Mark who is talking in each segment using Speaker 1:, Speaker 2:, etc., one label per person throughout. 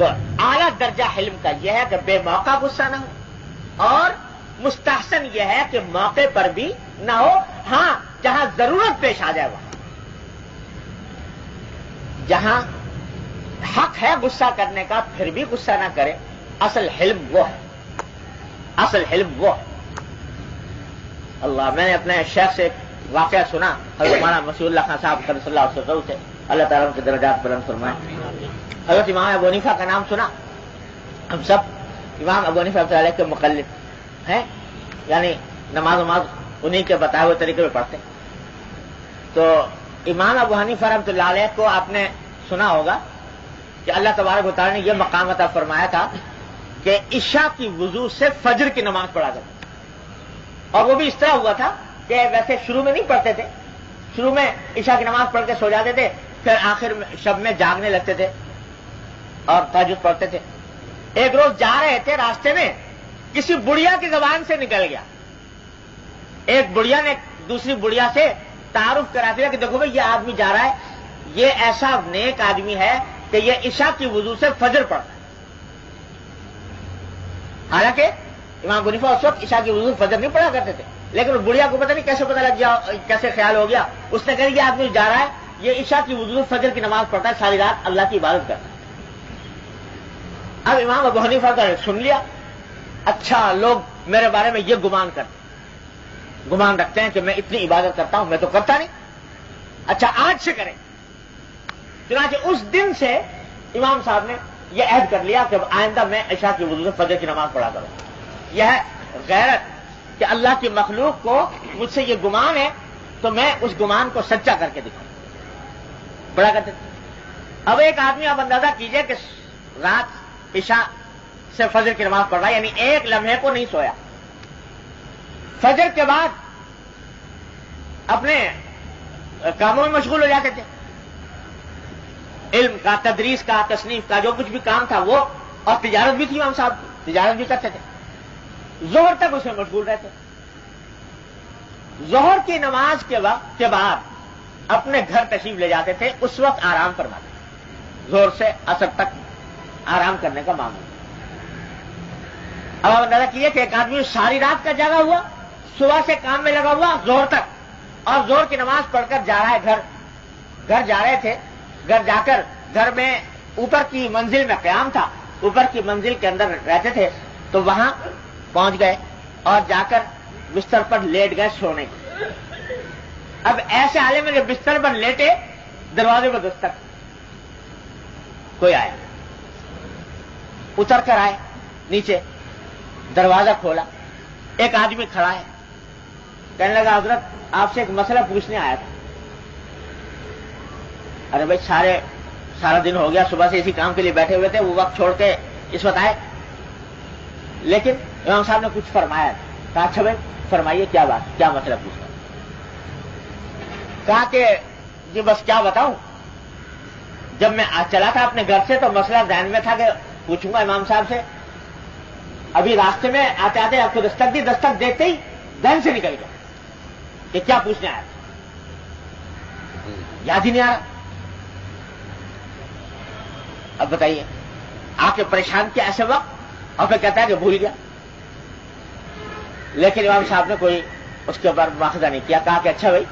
Speaker 1: تو اعلیٰ درجہ حلم کا یہ ہے کہ بے موقع غصہ نہ ہو، اور مستحسن یہ ہے کہ موقع پر بھی نہ ہو، ہاں جہاں ضرورت پیش آ جائے وہاں، جہاں حق ہے غصہ کرنے کا پھر بھی غصہ نہ کرے. اصل حلم وہ ہے، اصل حلم وہ ہے. اللہ، میں نے اپنے شیخ سے واقعہ سنا، حضرت مولانا مسیح اللہ خان صاحب صلی اللہ علیہ وسلم سے، اللہ تعالیٰ ان کے درجات بلند فرمائے. حضرت امام ابو حنیفہ کا نام سنا؟ ہم سب امام ابو حنیفہ رحمۃ اللہ علیہ کے مقلد ہیں، یعنی نماز انہیں کے بتائے ہوئے طریقے پہ پڑھتے. تو امام ابو حنیفہ رحمۃ اللہ علیہ کو آپ نے سنا ہوگا کہ اللہ تبارک و تعالیٰ نے یہ مقام عطا فرمایا تھا کہ عشاء کی وضو سے فجر کی نماز پڑھا کرتے، اور وہ بھی اس طرح ہوا تھا کہ ویسے شروع میں نہیں پڑھتے تھے، شروع میں عشاء کی نماز پڑھ کے سو جاتے تھے، پھر آخر میں شب میں جاگنے لگتے تھے اور تہجد پڑھتے تھے. ایک روز جا رہے تھے، راستے میں کسی بڑھیا کی زبان سے نکل گیا، ایک بڑھیا نے دوسری بڑھیا سے تعارف کرا دیا کہ دیکھو بھائی یہ آدمی جا رہا ہے، یہ ایسا نیک آدمی ہے کہ یہ عشاء کی وضو سے فجر پڑھتا ہے. حالانکہ امام ابو حنیفہ اس وقت عشاء کی وضو فجر نہیں پڑھا کرتے تھے، لیکن بڑھیا کو پتہ نہیں کیسے پتہ لگ گیا، کیسے خیال ہو گیا، اس نے کہا یہ آدمی جا رہا ہے، یہ عشاء کی وضو فجر کی نماز پڑھتا ہے، ساری رات اللہ کی عبادت کرتا ہے. اب امام ابو حنیفہ کا سن لیا، اچھا لوگ میرے بارے میں یہ گمان رکھتے ہیں کہ میں اتنی عبادت کرتا ہوں، میں تو کرتا نہیں، اچھا آج سے کریں. چنانچہ اس دن سے امام صاحب نے یہ عہد کر لیا کہ آئندہ میں عشاء کی وضو سے فجر کی نماز پڑھا کروں. یہ ہے غیرت کہ اللہ کی مخلوق کو مجھ سے یہ گمان ہے تو میں اس گمان کو سچا کر کے دکھاؤں. پڑھا کرتے تھے. اب ایک آدمی آپ اندازہ کیجئے کہ رات عشاء سے فجر کی نماز پڑھ رہا ہے، یعنی ایک لمحے کو نہیں سویا. فجر کے بعد اپنے کاموں میں مشغول ہو جاتے تھے، علم کا، تدریس کا، تصنیف کا، جو کچھ بھی کام تھا وہ، اور تجارت بھی تھی، امام صاحب تجارت بھی کرتے تھے. ظہر تک اس میں مشغول رہتے. ظہر کی نماز کے وقت کے بعد اپنے گھر تشریف لے جاتے تھے، اس وقت آرام فرماتے تھے. ظہر سے عصر تک آرام کرنے کا معمول. اب آپ اندازہ کیجیے کہ ایک آدمی ساری رات کا جاگا ہوا، صبح سے کام میں لگا ہوا ظہر تک، اور ظہر کی نماز پڑھ کر جا رہا ہے گھر جا رہے تھے. گھر جا کر گھر میں اوپر کی منزل میں قیام تھا، اوپر کی منزل کے اندر رہتے تھے، تو وہاں پہنچ گئے اور جا کر بستر پر لیٹ گئے سونے کے. اب ایسے حالے میں جب بستر پر لیٹے، دروازے پر دستک، کوئی آیا، اتر کر آئے نیچے، دروازہ کھولا، ایک آدمی کھڑا ہے، کہنے لگا حضرت آپ سے ایک مسئلہ پوچھنے آیا تھا. ارے بھائی سارا دن ہو گیا، صبح سے اسی کام کے لیے بیٹھے ہوئے تھے، وہ وقت چھوڑ کے اس وقت آئے. لیکن امام صاحب نے کچھ فرمایا، کہا اچھا بھائی فرمائیے کیا بات، کیا مسئلہ پوچھنا. کہا کہ جی بس کیا بتاؤں، جب میں چلا تھا اپنے گھر سے تو مسئلہ ذہن میں تھا کہ پوچھوں گا امام صاحب سے. ابھی راستے میں آتے آتے آپ کو دستک دی، دستک دیتے ہی ذہن سے نکل گیا کہ کیا پوچھنے آیا، یاد ہی نہیں آ رہا. اب بتائیے آ کے پریشان کیا ایسے وقت، اور پھر کہتا ہے کہ بھول گیا. لیکن امام صاحب نے کوئی اس کے اوپر مواخذہ نہیں کیا. کہا کہ اچھا بھائی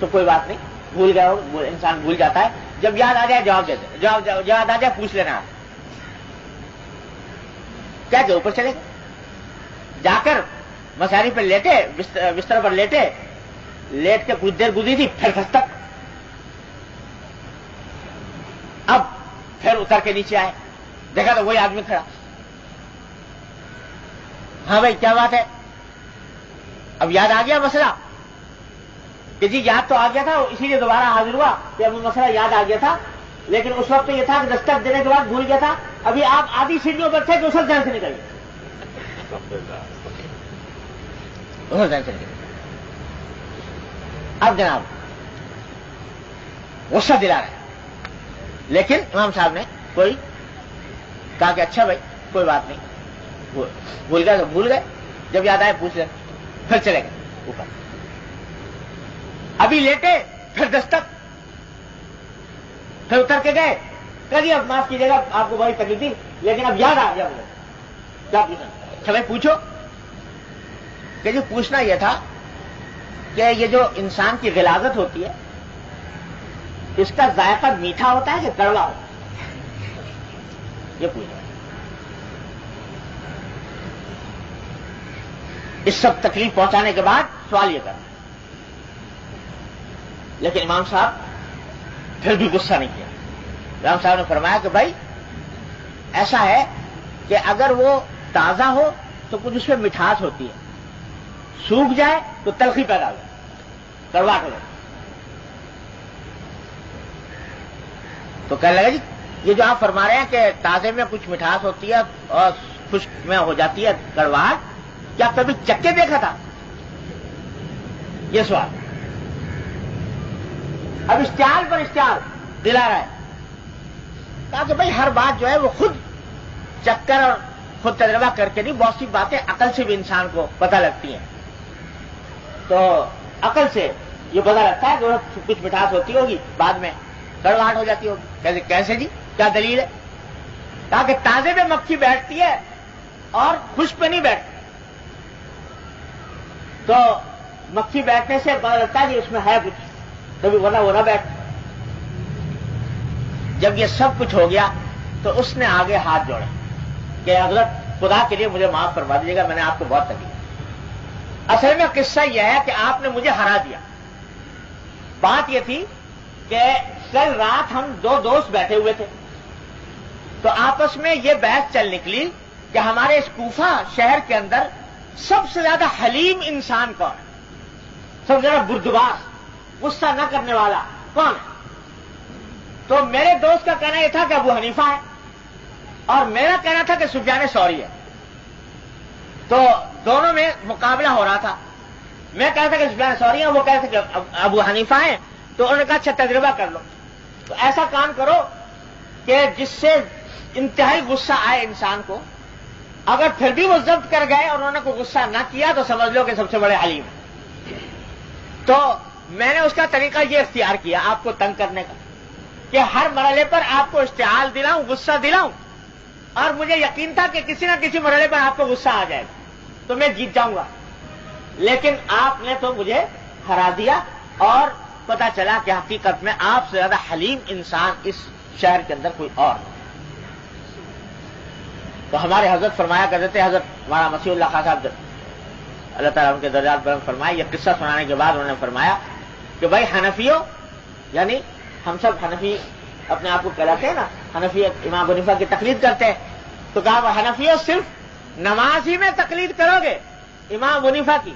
Speaker 1: تو کوئی بات نہیں، بھول گیا ہو، انسان بھول جاتا ہے، جب یاد آ جائے جواب دے دے، جواب یاد آ جائے پوچھ لینا. کیا کہ اوپر چلے گئے، جا کر مساری پہ لیٹے، بستر پر لیٹ کے کچھ دیر گزری تھی، پھر دستک. اب پھر اتر کے نیچے آئے، دیکھا تو وہی آدمی کھڑا. ہاں بھائی کیا بات ہے، اب یاد آ گیا مسئلہ، کہ جی یاد تو آ گیا تھا، اسی لیے دوبارہ حاضر ہوا کہ اب مسئلہ یاد آ گیا تھا، لیکن اس وقت تو یہ تھا کہ دستک دینے کے بعد بھول گیا تھا. ابھی آپ آدھی سیڑھیوں پر تھے کہ اس وقت ذہن سے نکل گئے. اب جناب غصہ دلا رہے، لیکن امام صاحب نے کوئی کہا کہ اچھا بھائی کوئی بات نہیں، بھول گئے تو بھول گئے، جب یاد آئے پوچھ لیں. پھر چلے گئے اوپر. ابھی لیٹے، پھر دستک، پھر اتر کے گئے، کبھی اب معاف کیجیے گا آپ کو بڑی تکلیف تھی لیکن اب یاد آ گیا مجھے کیا پوچھنا. اچھا بھائی پوچھو. کہ جو پوچھنا یہ تھا کہ یہ جو انسان کی غلاظت ہوتی ہے اس کا ذائقہ میٹھا ہوتا ہے کہ کڑوا ہوتا ہے؟ یہ پوچھنا. اس سب تکلیف پہنچانے کے بعد سوال یہ کرنا. لیکن امام صاحب پھر بھی غصہ نہیں کیا. امام صاحب نے فرمایا کہ بھائی ایسا ہے کہ اگر وہ تازہ ہو تو کچھ اس میں مٹھاس ہوتی ہے, سوکھ جائے تو تلخی پیدا ہو جائے, کڑواہٹ ہو جائے. تو کہنے لگا جی یہ جو آپ فرما رہے ہیں کہ تازے میں کچھ مٹھاس ہوتی ہے اور خشک میں ہو جاتی ہے کڑواہٹ, کیا کبھی چکھ کے دیکھا تھا؟ یہ سوال. اب اشتعال پر اشتعال دلا رہا ہے. کہا کہ بھائی ہر بات جو ہے وہ خود چکھ کر اور خود تجربہ کر کے نہیں, بہت سی باتیں عقل سے بھی انسان کو پتہ لگتی ہیں. تو عقل سے یہ پتہ لگتا ہے کہ کچھ مٹھاس ہوتی ہوگی بعد میں کڑواہٹ ہو جاتی ہوگی. کیسے جی کیا دلیل ہے؟ کہا کہ تازے میں مکھی بیٹھتی ہے اور خشک پہ نہیں بیٹھتی. تو مکھی بیٹھنے سے پتہ لگتا ہے کہ اس میں ہے کچھ, کبھی ورنہ وہ نہ بیٹھ. جب یہ سب کچھ ہو گیا تو اس نے آگے ہاتھ جوڑے کہ حضرت خدا کے لیے مجھے معاف فرما دیجیے گا, میں نے آپ کو بہت تکلیف. اصل میں قصہ یہ ہے کہ آپ نے مجھے ہرا دیا. بات یہ تھی کہ کل رات ہم دو دوست بیٹھے ہوئے تھے تو آپس میں یہ بحث چل نکلی کہ ہمارے اس کوفہ شہر کے اندر سب سے زیادہ حلیم انسان کون ہے, سب سے زیادہ بردبار, غصہ نہ کرنے والا کون ہے؟ تو میرے دوست کا کہنا یہ تھا کہ ابو حنیفہ ہے اور میرا کہنا تھا کہ سفیان ثوری ہے. تو دونوں میں مقابلہ ہو رہا تھا. میں کہا تھا کہ سفیان ثوری ہے, وہ کہتے تھے کہ ابو حنیفہ ہیں. تو انہوں نے کہا اچھا تجربہ کر لو. تو ایسا کام کرو کہ جس سے انتہائی غصہ آئے انسان کو, اگر پھر بھی وہ ضبط کر گئے اور انہوں نے کوئی غصہ نہ کیا تو سمجھ لو کہ سب سے بڑے حلیم ہیں. تو میں نے اس کا طریقہ یہ اختیار کیا آپ کو تنگ کرنے کا کہ ہر مرحلے پر آپ کو اشتعال دلاؤں, غصہ دلاؤں, اور مجھے یقین تھا کہ کسی نہ کسی مرحلے پر آپ کو غصہ آ جائے گا تو میں جیت جاؤں گا. لیکن آپ نے تو مجھے ہرا دیا اور پتا چلا کہ حقیقت میں آپ سے زیادہ حلیم انسان اس شہر کے اندر کوئی اور نہیں. تو ہمارے حضرت فرمایا کرتے تھے, حضرت ہمارا مسیح اللہ خان صاحب اللہ تعالیٰ ان کے درجات بلند فرمائے, یہ قصہ سنانے کے بعد انہوں نے فرمایا کہ بھائی حنفیوں, یعنی ہم سب حنفی اپنے آپ کو کہلاتے ہیں نا, حنفی امام حنیفہ کی تقلید کرتے ہیں. تو کہا حنفیوں صرف نماز ہی میں تقلید کرو گے امام حنیفہ کی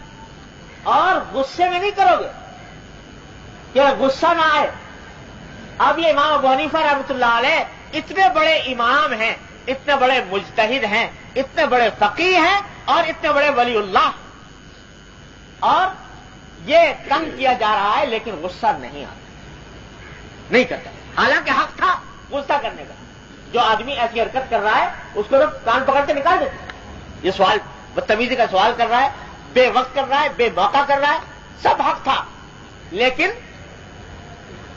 Speaker 1: اور غصے میں نہیں کرو گے کہ غصہ نہ آئے. اب یہ امام ابو حنیفہ رحمۃ اللہ علیہ اتنے بڑے امام ہیں, اتنے بڑے مجتہد ہیں, اتنے بڑے فقیہ ہیں اور اتنے بڑے ولی اللہ, اور یہ تنگ کیا جا رہا ہے لیکن غصہ نہیں آتا, نہیں کرتا. حالانکہ حق تھا غصہ کرنے کا. جو آدمی ایسی حرکت کر رہا ہے اس کو لوگ کان پکڑ کے نکال دیتے. یہ سوال بدتمیزی کا سوال کر رہا ہے, بے وقت کر رہا ہے, بے موقع کر رہا ہے, سب حق تھا, لیکن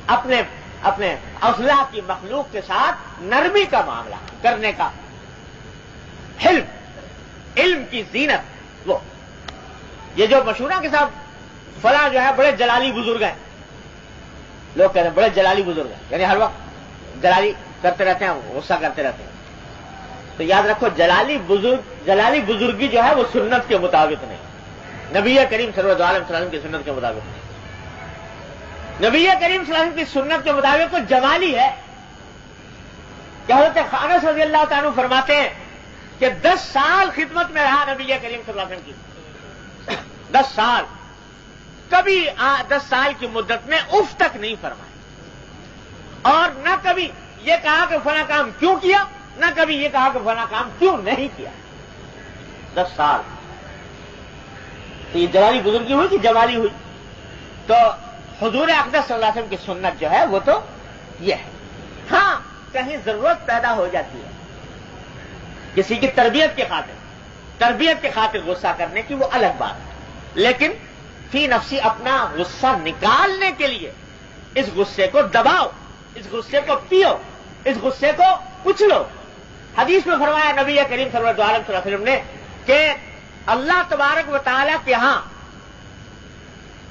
Speaker 1: اپنے اوصلاح کی مخلوق کے ساتھ نرمی کا معاملہ کرنے کا حلم, علم کی زینت. وہ یہ جو مشہورہ کے ساتھ فلاں جو ہے بڑے جلالی بزرگ ہیں, لوگ کہتے ہیں بڑے جلالی بزرگ ہیں, یعنی ہر وقت جلالی کرتے رہتے ہیں, غصہ کرتے رہتے ہیں. تو یاد رکھو جلالی بزرگی جو ہے وہ سنت کے مطابق نہیں, نبی کریم صلی اللہ علیہ وسلم کی سنت کے مطابق نہیں. نبی کریم صلی اللہ علیہ وسلم کی سنت کے مطابق تو جمالی ہے. کہ حضرت انس رضی اللہ تعالیٰ فرماتے ہیں کہ 10 سال خدمت میں رہا نبی کریم صلی اللہ علیہ وسلم کی, 10 سال, کبھی 10 سال کی مدت میں اف تک نہیں فرمایا, اور نہ کبھی یہ کہا کہ فلاں کام کیوں کیا, نہ کبھی یہ کہا کہ فلاں کام کیوں نہیں کیا. 10 سال. تو یہ جلالی بزرگی ہوئی کہ جمالی ہوئی؟ تو حضور اقدس صلی اللہ علیہ وسلم کی سنت جو ہے وہ تو یہ ہے. ہاں کہیں ضرورت پیدا ہو جاتی ہے کسی کی تربیت کے خاطر غصہ کرنے کی, وہ الگ بات ہے. لیکن فی نفسی اپنا غصہ نکالنے کے لیے اس غصے کو دباؤ, اس غصے کو پیو, اس غصے کو اچھلو. حدیث میں فرمایا نبی کریم صلی اللہ علیہ وسلم نے کہ اللہ تبارک و تعالیٰ کے ہاں،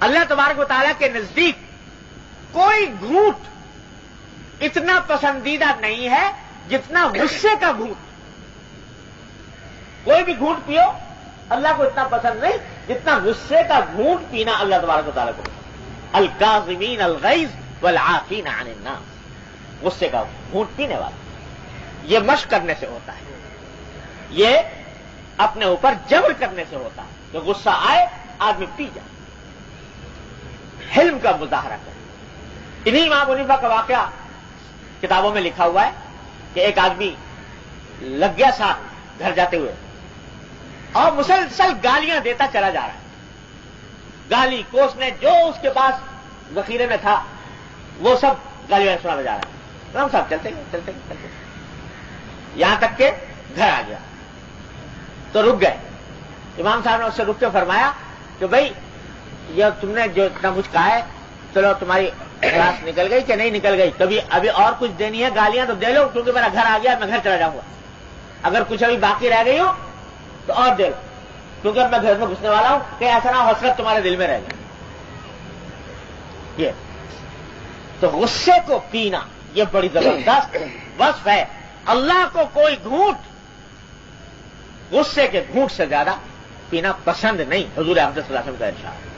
Speaker 1: اللہ تبارک و تعالیٰ کے نزدیک کوئی گھونٹ اتنا پسندیدہ نہیں ہے جتنا غصے کا گھونٹ. کوئی بھی گھونٹ پیو اللہ کو اتنا پسند نہیں جتنا غصے کا گھونٹ پینا اللہ تبارک و تعالیٰ کو. الکاظمین الغیظ والعافین عن الناس، غصے کا گھونٹ پینے والا. یہ مشق کرنے سے ہوتا ہے، یہ اپنے اوپر جبر کرنے سے ہوتا ہے کہ غصہ آئے آدمی پی جائے. حلم کا مظاہرہ کرے. انہی امام حنیفہ کا واقعہ کتابوں میں لکھا ہوا ہے کہ ایک آدمی لگ گیا ساتھ گھر جاتے ہوئے اور مسلسل گالیاں دیتا چلا جا رہا ہے. گالی کوسنے جو اس کے پاس ذخیرے میں تھا وہ سب گالیاں سناتا جا رہا ہے. ہم صاحب چلتے چلتے چلتے یہاں تک کہ گھر آ گیا تو رک گئے. امام صاحب نے اس سے رک کے فرمایا کہ بھائی یہ تم نے جو اتنا کچھ کہا ہے چلو تمہاری کلاس نکل گئی کہ نہیں نکل گئی، کبھی ابھی اور کچھ دینی ہے گالیاں تو دے لو، کیونکہ میرا گھر آ گیا میں گھر چلا جاؤں گا. اگر کچھ ابھی باقی رہ گئی ہو تو اور دے لو، کیونکہ اب میں گھر میں گھسنے والا ہوں کہ ایسا نہ حسرت تمہارے دل میں رہ جائے. یہ تو غصے کو پینا یہ بڑی زبردست وصف ہے. اللہ کو کوئی گھونٹ غصے کے گھونٹ سے زیادہ پینا پسند نہیں. حضور احمد صلی اللہ علیہ وسلم کا ارشاد.